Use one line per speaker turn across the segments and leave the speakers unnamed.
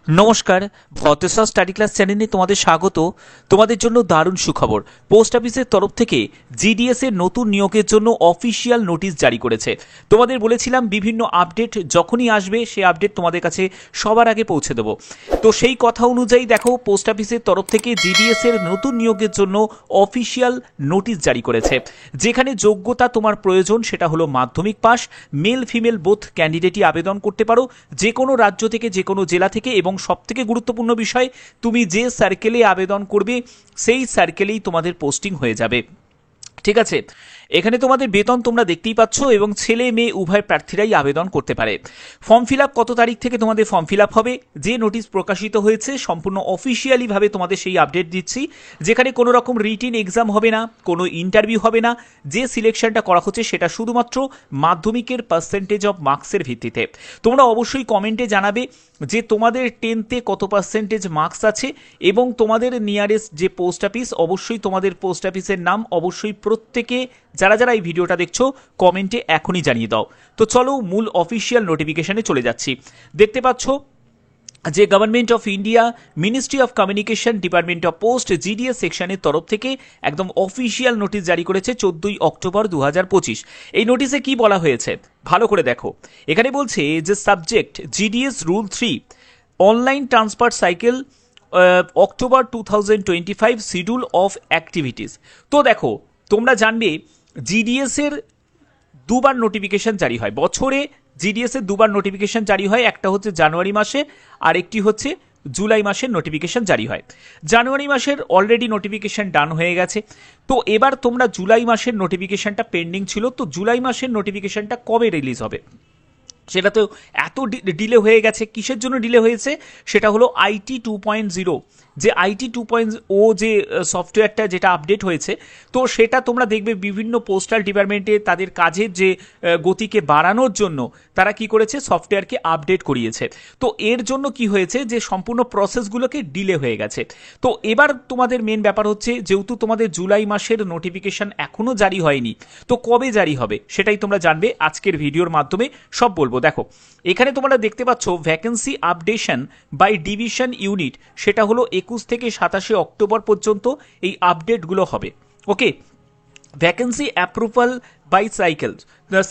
নমস্কার, ভদ্রসা study class চ্যানেলে তোমাদের স্বাগত। তোমাদের জন্য দারুণ সুখবর। পোস্ট অফিসের তরফ থেকে জিডিএস এর নতুন নিয়োগের জন্য অফিসিয়াল নোটিশ জারি করেছে। তোমাদের বলেছিলাম বিভিন্ন আপডেট যখনই আসবে সেই আপডেট তোমাদের কাছে সবার আগে পৌঁছে দেবো। তো সেই কথা অনুযায়ী দেখো, পোস্ট অফিসের তরফ থেকে জিডিএস এর নতুন নিয়োগের জন্য অফিসিয়াল নোটিশ জারি করেছে। যেখানে যোগ্যতা তোমার প্রয়োজন সেটা হলো মাধ্যমিক পাস। মেল ফিমেল বোথ ক্যান্ডিডেটই আবেদন করতে পারো, যে কোনো রাজ্য থেকে, যে কোনো জেলা থেকে, এবং সবথেকে গুরুত্বপূর্ণ বিষয়, তুমি যে সার্কেলে আবেদন করবে সেই সার্কেলেই তোমাদের পোস্টিং হয়ে যাবে। ঠিক আছে, এখানে তোমাদের বেতন তোমরা দেখতেই পাচ্ছ, এবং ছেলে মেয়ে উভয় প্রার্থীরাই আবেদন করতে পারে। ফর্ম ফিল আপ কত তারিখ থেকে তোমাদের ফর্ম ফিল আপ হবে? যে নোটিশ প্রকাশিত হয়েছে সম্পূর্ণ অফিসিয়ালি ভাবে তোমাদের সেই আপডেট দিচ্ছি, যেখানে কোনো রকম রিটিন এক্সাম হবে না, কোনো ইন্টারভিউ হবে না। যে সিলেকশনটা করা হচ্ছে সেটা শুধুমাত্র মাধ্যমিকের পার্সেন্টেজ অফ মার্কসের ভিত্তিতে। তোমরা অবশ্যই কমেন্টে জানাবে যে তোমাদের 10তে কত পার্সেন্টেজ মার্কস আছে, এবং তোমাদের নিয়ারেস্ট যে পোস্ট অফিস, অবশ্যই তোমাদের পোস্ট অফিসের নাম অবশ্যই প্রত্যেকে যারা যারা এই ভিডিওটা দেখছো কমেন্টে এখনই জানিয়ে দাও। তো চলো মূল অফিসিয়াল নোটিফিকেশনে চলে যাচ্ছি। দেখতে পাচ্ছ যে government of India, ministry of communication, department of post, GDS সেকশনের তরফ থেকে একদম অফিসিয়াল নোটিশ জারি করেছে 14ই অক্টোবর 2025। এই নোটিশে কি বলা হয়েছে ভালো করে দেখো। এখানে বলছে যে subject GDS rule 3 online transfer cycle October 2025 schedule of activities. তো দেখো, তোমরা জানবে জিডিএস এর দুবার নোটিফিকেশন জারি হয় বছরে। জিডিএস এর দুবার নোটিফিকেশন জারি হয়, একটা হচ্ছে জানুয়ারি মাসে আর একটি হচ্ছে জুলাই মাসের নোটিফিকেশন জারি হয়। জানুয়ারি মাসের অলরেডি নোটিফিকেশন ডান হয়ে গেছে। তো এবার তোমরা জুলাই মাসের নোটিফিকেশনটা পেন্ডিং ছিল, তো জুলাই মাসের নোটিফিকেশনটা কবে রিলিজ হবে সেটা তো এত ডিলে হয়ে গেছে। কিসের জন্য ডিলে হয়েছে? সেটা হলো আইটি 2.0, যে আইটি 2.0 যে সফটওয়্যারটা যেটা আপডেট হয়েছে, তো সেটা তোমরা দেখবে বিভিন্ন পোস্টাল ডিপার্টমেন্টে তাদের কাজের যে গতিকে বাড়ানোর জন্য তারা কি করেছে, সফটওয়্যারকে আপডেট করিয়েছে। তো এর জন্য কি হয়েছে যে সম্পূর্ণ প্রসেসগুলোকে ডিলে হয়ে গেছে। তো এবার তোমাদের মেন ব্যাপার হচ্ছে, যেহেতু তোমাদের জুলাই মাসের নোটিফিকেশন এখনো জারি হয়নি, তো কবে জারি হবে সেটাই তোমরা জানবে আজকের ভিডিওর মাধ্যমে সব বলবো। দেখো, এখানে তোমরা দেখতে পাচ্ছ vacancy updation by division unit, সেটা হলো 21 থেকে 27 অক্টোবর পর্যন্ত এই আপডেটগুলো হবে। ওকে, ভ্যাকেন্সি অ্যাপ্রুভাল বাই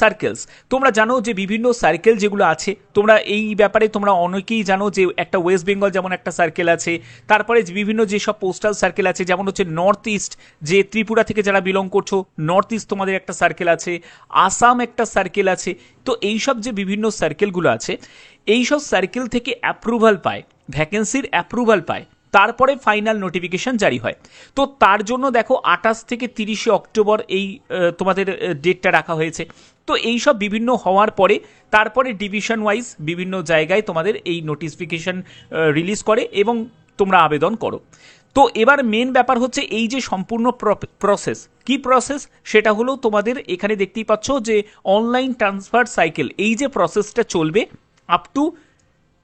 সার্কেলস। তোমরা জানো যে বিভিন্ন সার্কেল যেগুলো আছে, তোমরা এই ব্যাপারে তোমরা অনেকেই জানো যে একটা ওয়েস্ট বেঙ্গল যেমন একটা সার্কেল আছে, তারপরে বিভিন্ন যেসব পোস্টাল সার্কেল আছে, যেমন হচ্ছে নর্থ ইস্ট, যে ত্রিপুরা থেকে যারা বিলং করছো, নর্থ ইস্ট তোমাদের একটা সার্কেল আছে, আসাম একটা সার্কেল আছে। তো এইসব যে বিভিন্ন সার্কেলগুলো আছে, এইসব সার্কেল থেকে অ্যাপ্রুভাল পায়, ভ্যাকেন্সির অ্যাপ্রুভাল পায়, তারপরে ফাইনাল নোটিফিকেশন জারি হয়। তো তার জন্য দেখো 28 থেকে 30 অক্টোবর এই তোমাদের ডেটটা রাখা হয়েছে। তো এই সব বিভিন্ন হওয়ার পরে তারপরে ডিভিশন ওয়াইজ বিভিন্ন জায়গায় তোমাদের এই নোটিফিকেশন রিলিজ করে এবং তোমরা আবেদন করো। তো এবার মেন ব্যাপার হচ্ছে এই যে সম্পূর্ণ প্রসেস, কি প্রসেস সেটা হলো তোমাদের এখানে দেখতেই পাচ্ছ যে অনলাইন ট্রান্সফার সাইকেল, এই যে প্রসেসটা চলবে আপ টু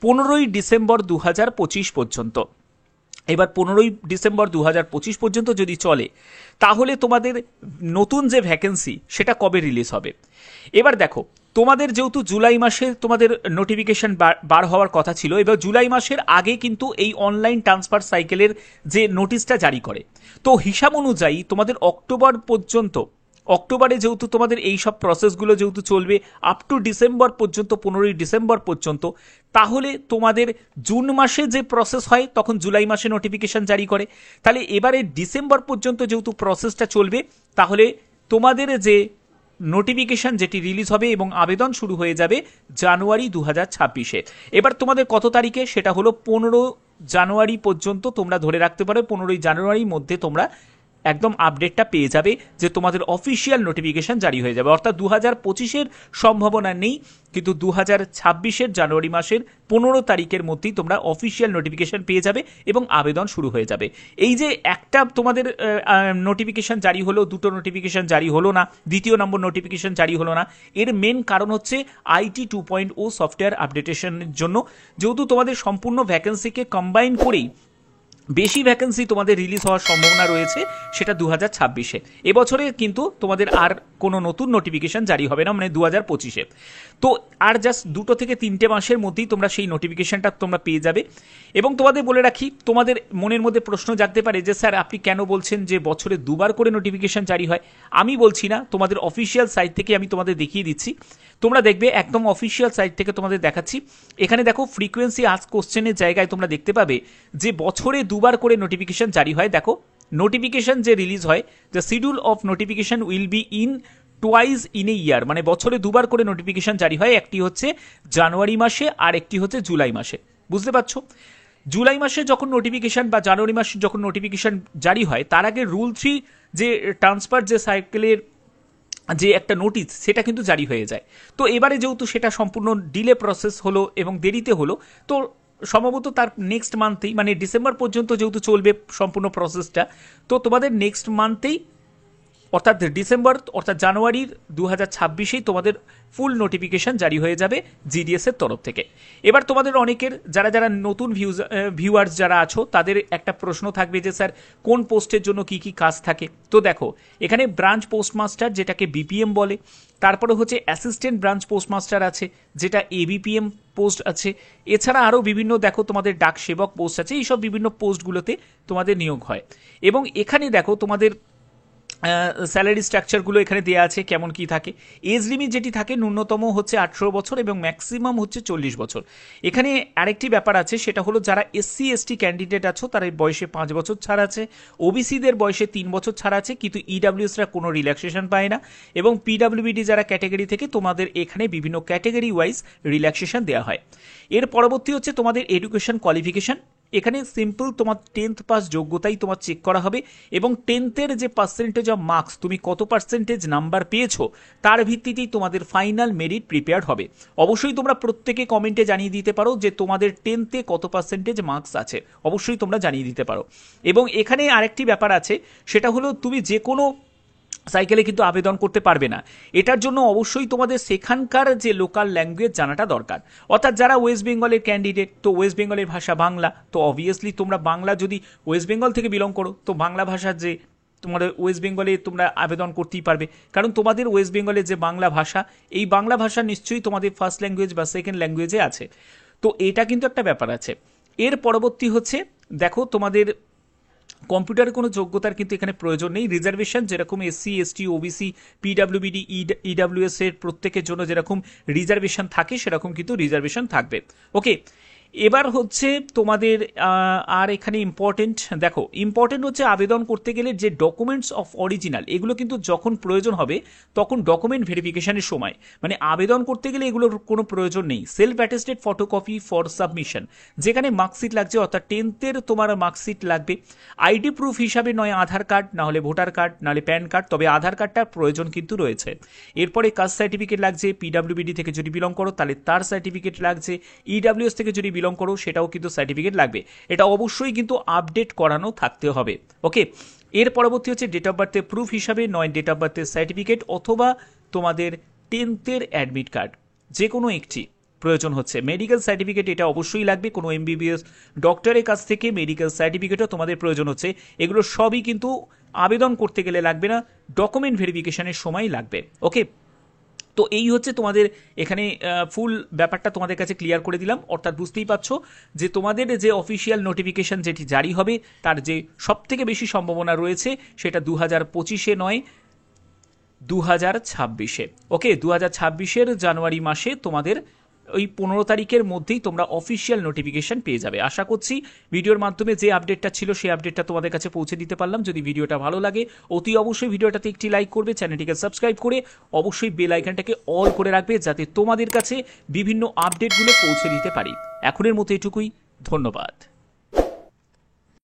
15ই ডিসেম্বর 2025 পর্যন্ত। এবার 15ই ডিসেম্বর 2025 পর্যন্ত যদি চলে, তাহলে তোমাদের নতুন যে ভ্যাকেন্সি সেটা কবে রিলিজ হবে? এবার দেখো, তোমাদের যেহেতু জুলাই মাসে তোমাদের নোটিফিকেশন বার হওয়ার কথা ছিল, এবার জুলাই মাসের আগে কিন্তু এই অনলাইন ট্রান্সফার সাইকেলের যে নোটিশটা জারি করে, তো হিসাব অনুযায়ী তোমাদের অক্টোবর পর্যন্ত, অক্টোবরে যেহেতু তোমাদের এই সব প্রসেসগুলো যেহেতু চলবে আপ টু ডিসেম্বর পর্যন্ত, 15ই ডিসেম্বর পর্যন্ত, তাহলে তোমাদের জুন মাসে যে প্রসেস হয় তখন জুলাই মাসে নোটিফিকেশন জারি করে। তাহলে এবারে ডিসেম্বর পর্যন্ত যেহেতু প্রসেসটা চলবে, তাহলে তোমাদের যে নোটিফিকেশন যেটি রিলিজ হবে এবং আবেদন শুরু হয়ে যাবে জানুয়ারি 2026-এ। এবার তোমাদের কত তারিখে, সেটা হলো 15 জানুয়ারি পর্যন্ত তোমরা ধরে রাখতে পারো। 15ই জানুয়ারির মধ্যে তোমরা একদম আপডেটটা পেয়ে যাবে যে তোমাদের অফিসিয়াল নোটিফিকেশন জারি হয়ে যাবে। অর্থাৎ 2025-এর সম্ভাবনা নেই, কিন্তু 2026-এর জানুয়ারি মাসের 15 তারিখের মধ্যেই তোমরা অফিসিয়াল নোটিফিকেশন পেয়ে যাবে এবং আবেদন শুরু হয়ে যাবে। এই যে একটা তোমাদের নোটিফিকেশন জারি হলো, দুটো নোটিফিকেশন জারি হলো না, দ্বিতীয় নম্বর নোটিফিকেশন জারি হলো না, এর মেন কারণ হচ্ছে আইটি 2.0 সফটওয়্যার আপডেটেশনের জন্য। যেহেতু তোমাদের সম্পূর্ণ ভ্যাকেন্সিকে কম্বাইন করেই বেশি ভ্যাকেন্সি তোমাদের রিলিজ হওয়ার সম্ভাবনা রয়েছে সেটা 2026-এ। এবছরে কিন্তু তোমাদের আর কোনো নতুন নোটিফিকেশন জারি হবে না, মানে 2025-এ। তো আর জাস্ট 2 থেকে 3 মাসের মধ্যেই তোমরা সেই নোটিফিকেশনটা তোমরা পেয়ে যাবে। এবং তোমাদের বলে রাখি, তোমাদের মনের মধ্যে প্রশ্ন জাগতে পারে যে স্যার আপনি কেন বলছেন যে বছরে 2বার করে নোটিফিকেশন জারি হয়। আমি বলছি না, তোমাদের অফিসিয়াল সাইট থেকে আমি তোমাদের দেখিয়ে দিচ্ছি। তোমরা দেখবে একদম অফিসিয়াল সাইট থেকে তোমাদের দেখাচ্ছি। এখানে দেখো ফ্রিকোয়েন্সি আস্ক কোশ্চেনের জায়গায় তোমরা দেখতে পাবে যে বছরে 2বার করে নোটিফিকেশন জারি হয়। দেখো নোটিফিকেশন যে রিলিজ হয়, the schedule of notification will be in twice in a year, মানে বছরে 2বার করে নোটিফিকেশন জারি হয়। একটি হচ্ছে জানুয়ারি মাসে আর একটি হচ্ছে জুলাই মাসে। বুঝতে পারছো? জুলাই মাসে যখন নোটিফিকেশন বা জানুয়ারি মাসে যখন নোটিফিকেশন জারি হয়, তার আগে রুল 3 যে ট্রান্সফার যে সাইকেলের যে একটা নোটিশ, সেটা কিন্তু জারি হয়ে যায়। তো এবারে যেহেতু সেটা সম্পূর্ণ ডিলে প্রসেস হলো এবং দেরিতে হলো, তো সম্ভবত তার নেক্সট মান্থেই, মানে ডিসেম্বর পর্যন্ত যেহেতু চলবে সম্পূর্ণ প্রসেসটা, তো তোমাদের নেক্সট মান্থেই অর্থাৎ ডিসেম্বর অর্থাৎ জানুয়ারির 2026-এই তোমাদের ফুল নোটিফিকেশন জারি হয়ে যাবে জিডিএস এর তরফ থেকে। এবার তোমাদের অনেকের যারা যারা নতুন ভিউয়ার্স যারা আছো, তাদের একটা প্রশ্ন থাকবে যে স্যার কোন পোস্টের জন্য কি কি কাজ থাকে। তো দেখো এখানে ব্রাঞ্চ পোস্টমাস্টার, যেটাকে বিপিএম বলে, তারপরে হচ্ছে অ্যাসিস্ট্যান্ট ব্রাঞ্চ পোস্টমাস্টার আছে, যেটা এবিপিএম পোস্ট আছে। এছাড়া আরও বিভিন্ন দেখো তোমাদের ডাক সেবক পোস্ট আছে। এইসব বিভিন্ন পোস্টগুলোতে তোমাদের নিয়োগ হয়। এবং এখানে দেখো তোমাদের স্যালারি স্ট্রাকচারগুলো এখানে দেওয়া আছে কেমন কি থাকে। এজ লিমিট যেটি থাকে ন্যূনতম হচ্ছে 18 বছর এবং ম্যাক্সিমাম হচ্ছে 40 বছর। এখানে আরেকটি ব্যাপার আছে, সেটা হলো যারা এসসি এসটি ক্যান্ডিডেট আছো তার বয়সে 5 বছর ছাড় আছে, ওবিসিদের বয়সে 3 বছর ছাড় আছে, কিন্তু ইডাব্লিউএসরা কোনো রিল্যাক্সেশন পায় না। এবং পিডাব্লিউবিডি যারা ক্যাটাগরি থেকে, তোমাদের এখানে বিভিন্ন ক্যাটাগরি ওয়াইজ রিল্যাক্সেশন দেওয়া হয়। এর পরবর্তী হচ্ছে তোমাদের এডুকেশন কোয়ালিফিকেশন। এখানে সিম্পল তোমার 10th পাস যোগ্যতাই তোমার চেক করা হবে এবং 10th-এর যে পার্সেন্টেজ অফ মার্কস, তুমি কত পার্সেন্টেজ নাম্বার পেয়েছো, তার ভিত্তিতেই তোমাদের ফাইনাল মেরিট প্রিপেয়ার্ড হবে। অবশ্যই তোমরা প্রত্যেকে কমেন্টে জানিয়ে দিতে পারো যে তোমাদের 10th-এ কত পার্সেন্টেজ মার্কস আছে, অবশ্যই তোমরা জানিয়ে দিতে পারো। এবং এখানে আরেকটি ব্যাপার আছে, সেটা হলো তুমি যে কোনো সাইকেলে কিন্তু আবেদন করতে পারবে না। এটার জন্য অবশ্যই তোমাদের সেখানকার যে লোকাল ল্যাঙ্গুয়েজ জানাটা দরকার। অর্থাৎ যারা ওয়েস্ট বেঙ্গলের ক্যান্ডিডেট, তো ওয়েস্ট বেঙ্গলের ভাষা বাংলা, তো অবভিয়াসলি তোমরা বাংলা, যদি ওয়েস্ট বেঙ্গল থেকে বিলং করো তো বাংলা ভাষার যে তোমাদের ওয়েস্ট বেঙ্গলে তোমরা আবেদন করতেই পারবে, কারণ তোমাদের ওয়েস্ট বেঙ্গলের যে বাংলা ভাষা, এই বাংলা ভাষা নিশ্চয়ই তোমাদের ফার্স্ট ল্যাঙ্গুয়েজ বা সেকেন্ড ল্যাঙ্গুয়েজে আছে। তো এটা কিন্তু একটা ব্যাপার আছে। এর পরবর্তী হচ্ছে দেখো তোমাদের কম্পিউটারের কোনো যোগ্যতার কিন্তু এখানে প্রয়োজন নেই। রিজার্ভেশন যেরকম এসসি এসটি ওবিসি পিডাব্লিউবিডি ইডাব্লিউএস এর প্রত্যেকের জন্য যেরকম রিজার্ভেশন থাকে, সেরকম কিন্তু রিজার্ভেশন থাকবে। ওকে, এবার হচ্ছে তোমাদের আর এখানে ইম্পর্টেন্ট হচ্ছে আবেদন করতে গেলে যে ডকুমেন্টস অফ অরিজিনাল, এগুলো কিন্তু যখন প্রয়োজন হবে তখন ডকুমেন্ট ভেরিফিকেশনের সময়, মানে আবেদন করতে গেলে এগুলোর কোনো প্রয়োজন নেই। Self attested photocopy for submission, যেখানে মার্কশিট লাগছে, অর্থাৎ 10th-এর তোমার মার্কশিট লাগবে। আইডি প্রুফ হিসাবে নয় আধার কার্ড, না হলে ভোটার কার্ড, নাহলে প্যান কার্ড, তবে আধার কার্ডটার প্রয়োজন কিন্তু রয়েছে। এরপরে কাস্ট সার্টিফিকেট লাগছে, পিডাব্লিউবিডি থেকে যদি বিলং করো তাহলে তার সার্টিফিকেট লাগছে, ইডাব্লিউএস থেকে যদি বিলং করো সেটাও কিন্তু সার্টিফিকেট লাগবে। এটা অবশ্যই কিন্তু আপডেট করানো থাকতে হবে। ওকে, এর পরবর্তী হচ্ছে ডেট অফ বার্থের প্রুফ হিসাবে নয় ডেট অফ বার্থের সার্টিফিকেট অথবা তোমাদের 10th-এর অ্যাডমিট কার্ড, যে কোনো একটি প্রয়োজন হচ্ছে। মেডিকেল সার্টিফিকেট এটা অবশ্যই লাগবে, কোনো এমবিবিএস ডক্টরের কাছ থেকে মেডিকেল সার্টিফিকেটও তোমাদের প্রয়োজন হচ্ছে। এগুলো সবই কিন্তু আবেদন করতে গেলে লাগবে না, ডকুমেন্ট ভেরিফিকেশনের সময় লাগবে। ওকে, তো এই হচ্ছে তোমাদের এখানে ফুল ব্যাপারটা তোমাদের কাছে ক্লিয়ার করে দিলাম। অর্থাৎ বুঝতেই পারছো যে তোমাদের যে অফিসিয়াল নোটিফিকেশন যেটি জারি হবে, তার যে সবথেকে বেশি সম্ভাবনা রয়েছে সেটা 2025-এ নয়, 2026-এ। ওকে, 2026-এর জানুয়ারি মাসে তোমাদের ওই 15 তারিখের মধ্যেই তোমরা অফিসিয়াল নোটিফিকেশন পেয়ে যাবে। আশা করছি ভিডিওর মাধ্যমে যে আপডেটটা ছিল সেই আপডেটটা তোমাদের কাছে পৌঁছে দিতে পারলাম। যদি ভিডিওটা ভালো লাগে অতি অবশ্যই ভিডিওটাতে একটি লাইক করবে, চ্যানেলটিকে সাবস্ক্রাইব করে অবশ্যই বেল আইকনটাকে অল করে রাখবে, যাতে তোমাদের কাছে বিভিন্ন আপডেটগুলো পৌঁছে দিতে পারি। এখনের মতো এটুকুই, ধন্যবাদ।